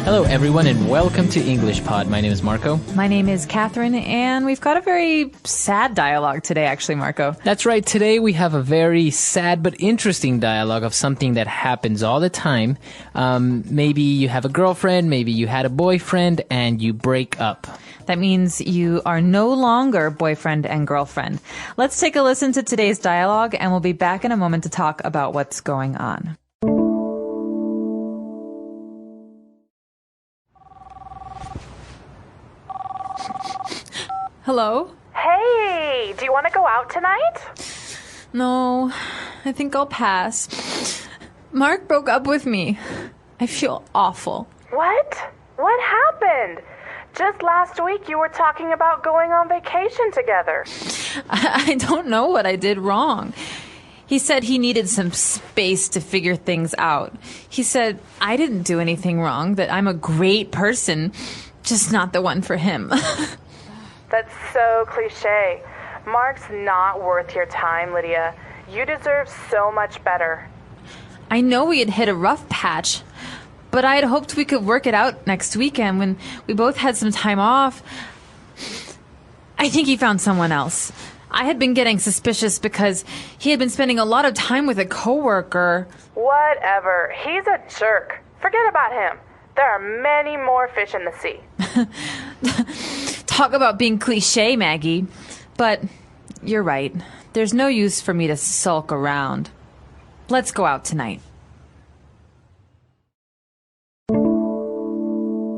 Hello, everyone, and welcome to EnglishPod. My name is Marco. My name is Catherine, and we've got a very sad dialogue today, actually, Marco. That's right. Today we have a very sad but interesting dialogue of something that happens all the time. Maybe you have a girlfriend, maybe you had a boyfriend, and you break up. That means you are no longer boyfriend and girlfriend. Let's take a listen to today's dialogue, and we'll be back in a moment to talk about what's going on. Hello? Hey, do you want to go out tonight? No, I think I'll pass. Mark broke up with me. I feel awful. What? What happened? Just last week you were talking about going on vacation together. I don't know what I did wrong. He said he needed some space to figure things out. He said I didn't do anything wrong, that I'm a great person, just not the one for him. That's so cliche. Mark's not worth your time, Lydia. You deserve so much better. I know we had hit a rough patch, but I had hoped we could work it out next weekend when we both had some time off. I think he found someone else. I had been getting suspicious because he had been spending a lot of time with a coworker. Whatever. He's a jerk. Forget about him. There are many more fish in the sea. Talk about being cliche, Maggie. But you're right. There's no use for me to sulk around. Let's go out tonight.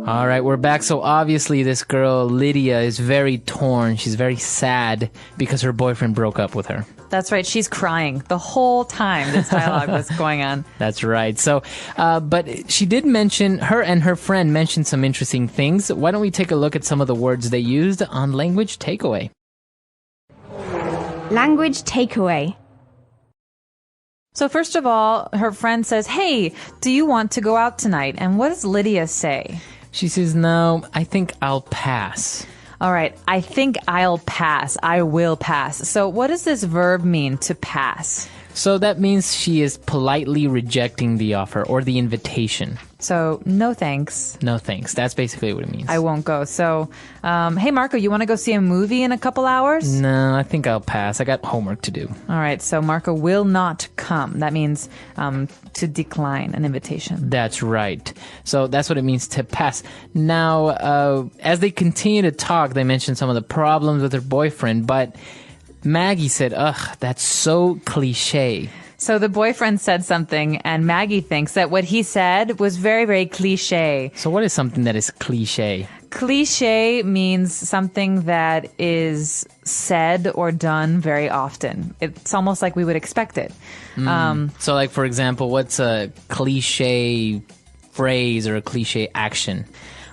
All right, we're back. So obviously this girl, Lydia, is very torn. She's very sad because her boyfriend broke up with her. That's right. She's crying the whole time this dialogue was going on. That's right. So, but she did mention, her and her friend mentioned some interesting things. Why don't we take a look at some of the words they used on Language Takeaway? Language takeaway. So first of all, her friend says, hey, do you want to go out tonight? And what does Lydia say? She says, no, I think I'll pass. All right, I think I'll pass. I will pass. So what does this verb mean, to pass? So that means she is politely rejecting the offer or the invitation. So no thanks. No thanks. That's basically what it means. I won't go. So, hey, Marco, you want to go see a movie in a couple hours? No, I think I'll pass. I got homework to do. All right, so Marco will not come. That means to decline an invitation. That's right. So that's what it means, to pass. Now, as they continue to talk, they mention some of the problems with her boyfriend, but Maggie said, ugh, that's so cliche. So the boyfriend said something, and Maggie thinks that what he said was very, very cliche. So what is something that is cliche? Cliche means something that is said or done very often. It's almost like we would expect it. So like, for example, what's a cliche phrase or a cliche action?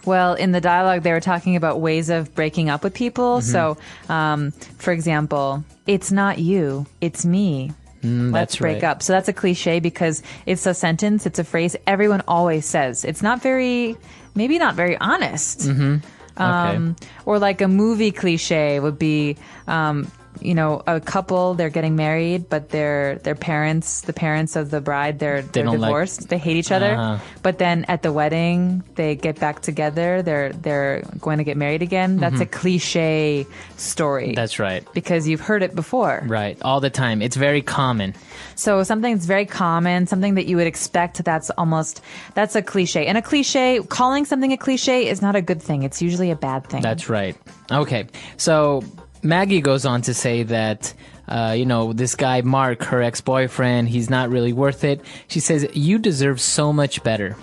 Well, in the dialogue, they were talking about ways of breaking up with people. So, for example, it's not you, it's me. Let's break up. So that's a cliche because it's a sentence, it's a phrase everyone always says. It's not very, maybe not very honest. Okay. Or like a movie cliche would be, a couple, they're getting married, but their parents, the parents of the bride, they're divorced. They hate each other. But then at the wedding, they get back together. They're going to get married again. That's a cliche story. That's right. Because you've heard it before. Right. All the time. It's very common. So something that's very common, something that you would expect, that's a cliche. And a cliche, calling something a cliche is not a good thing. It's usually a bad thing. That's right. Okay. So Maggie goes on to say that, this guy, Mark, her ex-boyfriend, he's not really worth it. She says, you deserve so much better.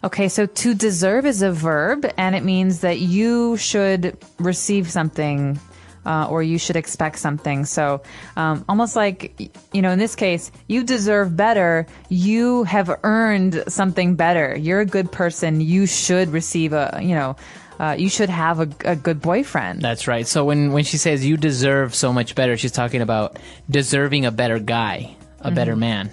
Okay, so to deserve is a verb, and it means that you should receive something or you should expect something. So almost like, in this case, you deserve better. You have earned something better. You're a good person. You should receive you should have a good boyfriend. That's right. So when she says you deserve so much better, she's talking about deserving a better guy, a better man.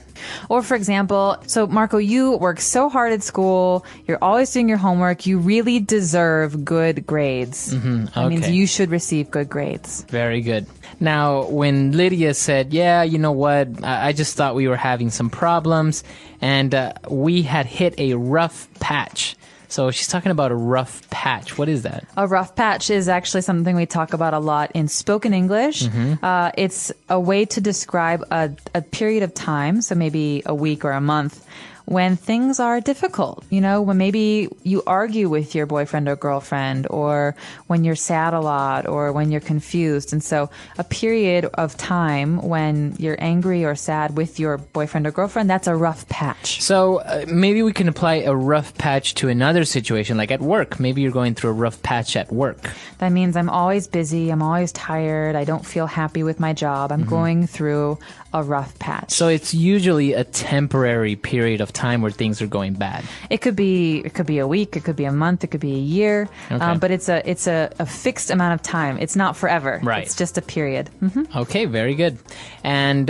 Or for example, so Marco, you work so hard at school. You're always doing your homework. You really deserve good grades. That means you should receive good grades. Very good. Now, when Lydia said, yeah, you know what, I just thought we were having some problems, and we had hit a rough patch. So that means you should receive good grades. Very good. Now, when Lydia said, yeah, you know what, I just thought we were having some problems, and we had hit a rough patch. So that means you should receive good grades. Very good. Now, when Lydia said, yeah, you know what, I just thought we were having some problems, and we had hit a rough patch. So she's talking about a rough patch. What is that? A rough patch is actually something we talk about a lot in spoken English. It's a way to describe a period of time, so maybe a week or a month, when things are difficult, when maybe you argue with your boyfriend or girlfriend, or when you're sad a lot, or when you're confused. And so a period of time when you're angry or sad with your boyfriend or girlfriend, that's a rough patch. So maybe we can apply a rough patch to another situation, like at work. Maybe you're going through a rough patch at work. That means I'm always busy, I'm always tired, I don't feel happy with my job, I'm going through a rough patch. So it's usually a temporary period of time where things are going bad. It could be a week, it could be a month, it could be a year, but it's a fixed amount of time. It's not forever. Right. It's just a period. Okay, very good. And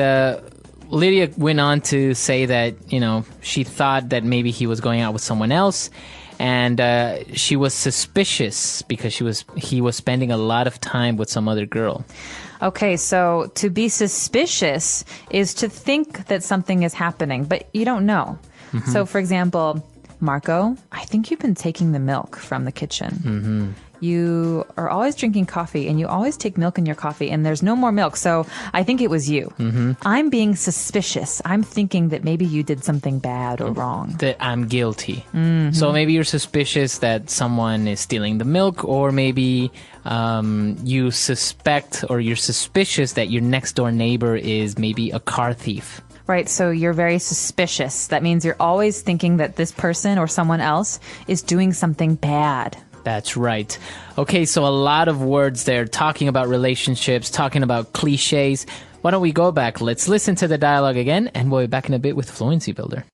Lydia went on to say that, she thought that maybe he was going out with someone else, and she was suspicious because he was spending a lot of time with some other girl. Okay, so to be suspicious is to think that something is happening, but you don't know. So, for example, Marco, I think you've been taking the milk from the kitchen. You are always drinking coffee, and you always take milk in your coffee, and there's no more milk, so I think it was you. I'm being suspicious. I'm thinking that maybe you did something bad or wrong. That I'm guilty. So maybe you're suspicious that someone is stealing the milk, or maybe you suspect or you're suspicious that your next door neighbor is maybe a car thief. Right, so you're very suspicious. That means you're always thinking that this person or someone else is doing something bad. That's right. Okay, so a lot of words there, talking about relationships, talking about cliches. Why don't we go back? Let's listen to the dialogue again, and we'll be back in a bit with Fluency Builder.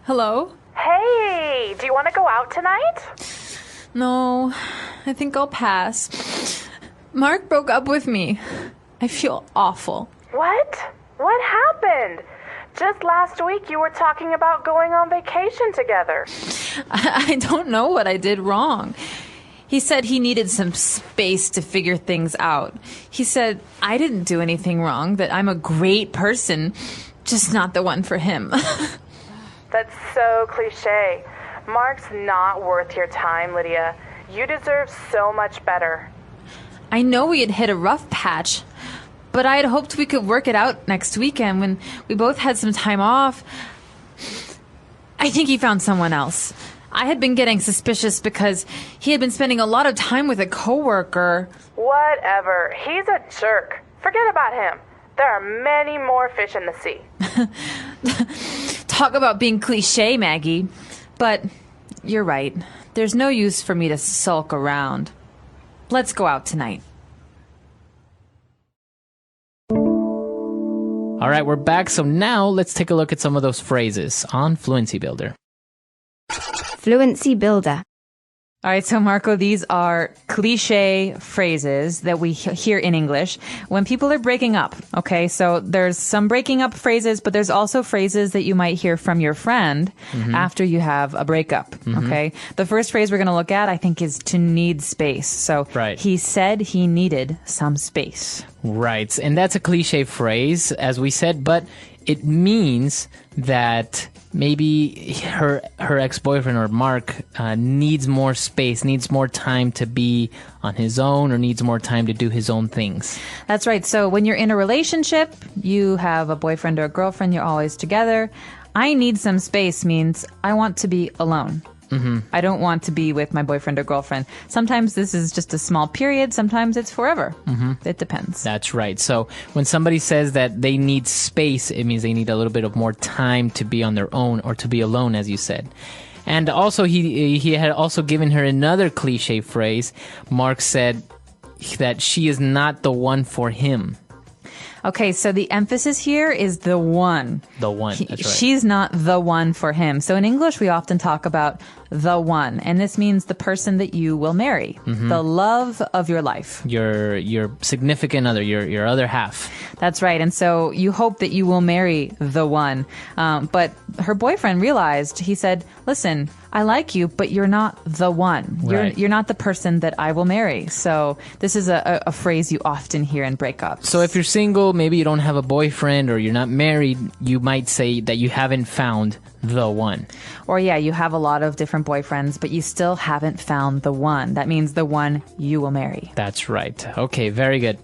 Hello? Hey, do you want to go out tonight? No, I think I'll pass. Mark broke up with me. I feel awful. What? What happened? Just last week you were talking about going on vacation together. I don't know what I did wrong. He said he needed some space to figure things out. He said I didn't do anything wrong, that I'm a great person, just not the one for him. That's so cliche. Mark's not worth your time, Lydia. You deserve so much better. I know we had hit a rough patch, but I had hoped we could work it out next weekend when we both had some time off. I think he found someone else. I had been getting suspicious because he had been spending a lot of time with a coworker. Whatever. He's a jerk. Forget about him. There are many more fish in the sea. Talk about being cliche, Maggie. But you're right. There's no use for me to sulk around. Let's go out tonight. All right, we're back. So now let's take a look at some of those phrases on Fluency Builder. Fluency Builder. All right, so Marco, these are cliche phrases that we hear in English when people are breaking up, okay? So there's some breaking up phrases, but there's also phrases that you might hear from your friend after you have a breakup, okay? The first phrase we're going to look at, I think, is to need space. So he said he needed some space. Right, and that's a cliche phrase, as we said, but it means that maybe her ex-boyfriend or Mark needs more space, needs more time to be on his own, or needs more time to do his own things. That's right. So when you're in a relationship, you have a boyfriend or a girlfriend, you're always together. I need some space means I want to be alone. I don't want to be with my boyfriend or girlfriend. Sometimes this is just a small period. Sometimes it's forever. It depends. That's right. So when somebody says that they need space, it means they need a little bit of more time to be on their own, or to be alone, as you said. And also, he had also given her another cliche phrase. Mark said that she is not the one for him. Okay, so the emphasis here is the one. The one, that's right. She's not the one for him. So in English, we often talk about the one, and this means the person that you will marry, the love of your life. Your significant other, your other half. That's right, and so you hope that you will marry the one. But her boyfriend realized, he said, listen, I like you, but you're not the one. Right. You're not the person that I will marry. So this is a phrase you often hear in breakups. So if you're single, maybe you don't have a boyfriend or you're not married, you might say that you haven't found the one. Or yeah, you have a lot of different boyfriends, but you still haven't found the one. That means the one you will marry. That's right. Okay, very good.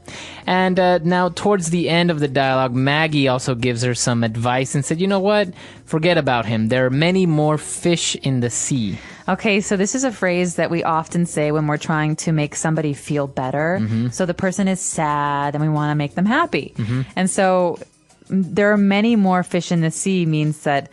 And now towards the end of the dialogue, Maggie also gives her some advice and said, you know what? Forget about him. There are many more fish in the sea. Okay, so this is a phrase that we often say when we're trying to make somebody feel better. So the person is sad and we want to make them happy. And so there are many more fish in the sea means that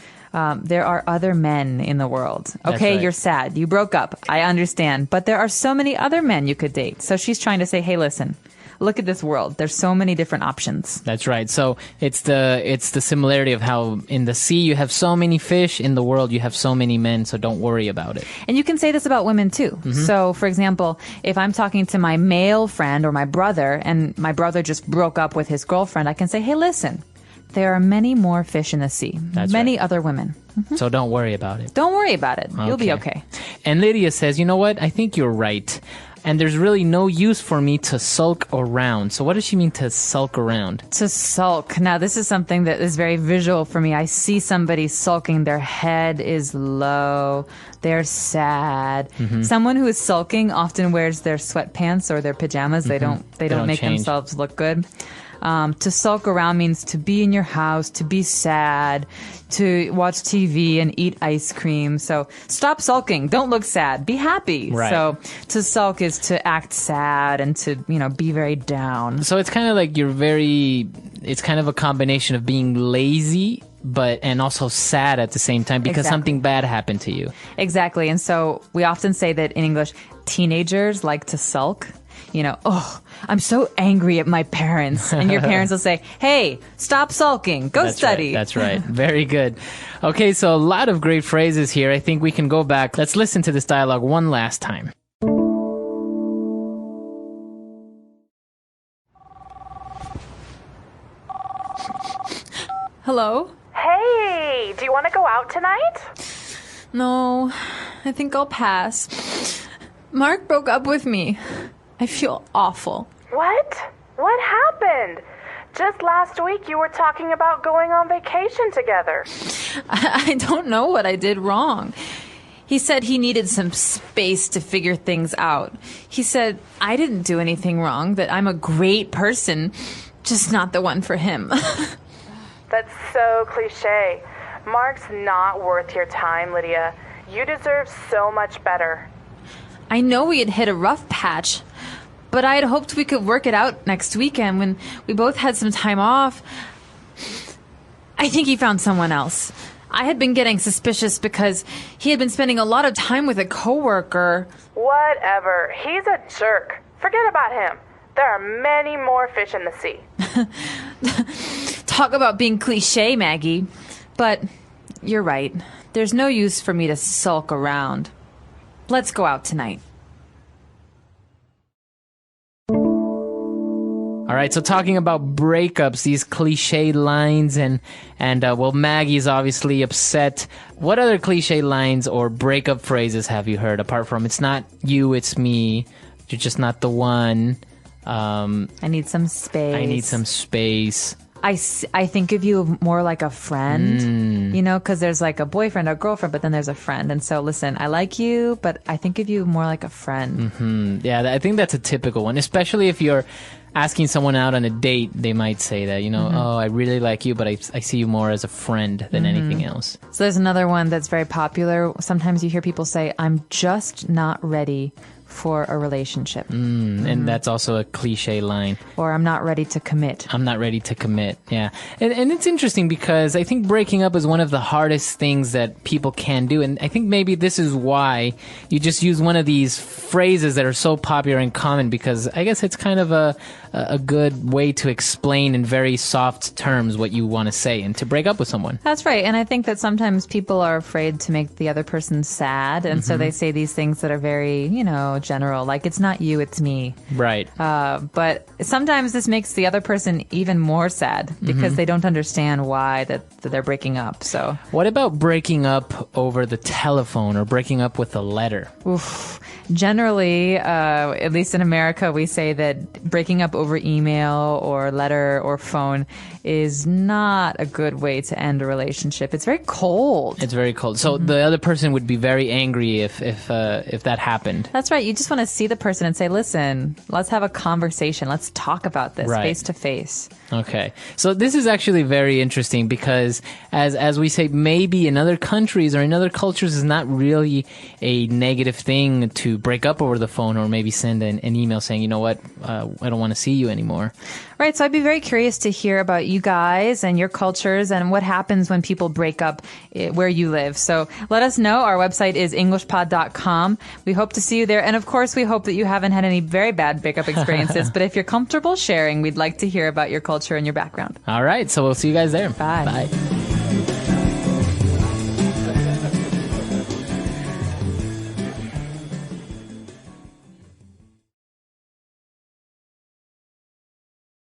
there are other men in the world. Okay, right. You're sad. You broke up. I understand. But there are so many other men you could date. So she's trying to say, hey, listen, look at this world. There's so many different options. That's right. So it's the similarity of how in the sea you have so many fish, in the world you have so many men, so don't worry about it. And you can say this about women too. So, for example, if I'm talking to my male friend or my brother, and my brother just broke up with his girlfriend, I can say, hey, listen, there are many more fish in the sea. That's many right. other women. So don't worry about it. Don't worry about it. You'll be okay. And Lydia says, you know what? I think you're right. And there's really no use for me to sulk around. So what does she mean to sulk around? To sulk. Now, this is something that is very visual for me. I see somebody sulking. Their head is low. They're sad. Someone who is sulking often wears their sweatpants or their pajamas. They don't make change. themselves look good. To sulk around means to be in your house, to be sad, to watch TV and eat ice cream. So stop sulking. Don't look sad. Be happy. Right. So to sulk is to act sad and to, be very down. So it's kind of like it's kind of a combination of being lazy and also sad at the same time because Exactly. something bad happened to you. Exactly. And so we often say that in English, teenagers like to sulk. Oh, I'm so angry at my parents. And your parents will say, hey, stop sulking. Go That's study. Right, that's right. Very good. Okay, so a lot of great phrases here. I think we can go back. Let's listen to this dialogue one last time. Hello? Hey, do you want to go out tonight? No, I think I'll pass. Mark broke up with me. I feel awful. What? What happened? Just last week you were talking about going on vacation together. I don't know what I did wrong. He said he needed some space to figure things out. He said I didn't do anything wrong, that I'm a great person, just not the one for him. That's so cliche. Mark's not worth your time, Lydia. You deserve so much better. I know we had hit a rough patch, but I had hoped we could work it out next weekend when we both had some time off. I think he found someone else. I had been getting suspicious because he had been spending a lot of time with a coworker. Whatever. He's a jerk. Forget about him. There are many more fish in the sea. Talk about being cliche, Maggie. But you're right. There's no use for me to sulk around. Let's go out tonight. All right, so talking about breakups, these cliche lines, and well, Maggie's obviously upset. What other cliche lines or breakup phrases have you heard apart from "It's not you, it's me"? You're just not the one. I need some space. I need some space. I think of you more like a friend, because there's like a boyfriend or girlfriend, but then there's a friend. And so, listen, I like you, but I think of you more like a friend. Yeah, I think that's a typical one, especially if you're asking someone out on a date. They might say that, oh, I really like you, but I see you more as a friend than anything else. So there's another one that's very popular. Sometimes you hear people say, I'm just not ready for a relationship. And that's also a cliche line. Or I'm not ready to commit. I'm not ready to commit. Yeah. And it's interesting because I think breaking up is one of the hardest things that people can do. And I think maybe this is why you just use one of these phrases that are so popular and common, because I guess it's kind of a good way to explain in very soft terms what you want to say and to break up with someone. That's right. And I think that sometimes people are afraid to make the other person sad. And so they say these things that are very, general, like it's not you, it's me. Right. But sometimes this makes the other person even more sad because they don't understand why that they're breaking up. So What about breaking up over the telephone or breaking up with a letter? oof. Generally, at least in America, we say that breaking up over email or letter or phone is not a good way to end a relationship. It's very cold. It's very cold. So the other person would be very angry if that happened. That's right. You just want to see the person and say, listen, let's have a conversation. Let's talk about this Right. face to face. Okay. So this is actually very interesting because as we say, maybe in other countries or in other cultures is not really a negative thing to break up over the phone or maybe send an email saying, you know what, I don't want to see you anymore. Right. So I'd be very curious to hear about you guys and your cultures and what happens when people break up where you live. So let us know. Our website is EnglishPod.com. We hope to see you there. And of course, we hope that you haven't had any very bad breakup experiences. But if you're comfortable sharing, we'd like to hear about your culture and your background. All right. So we'll see you guys there. Bye. Bye.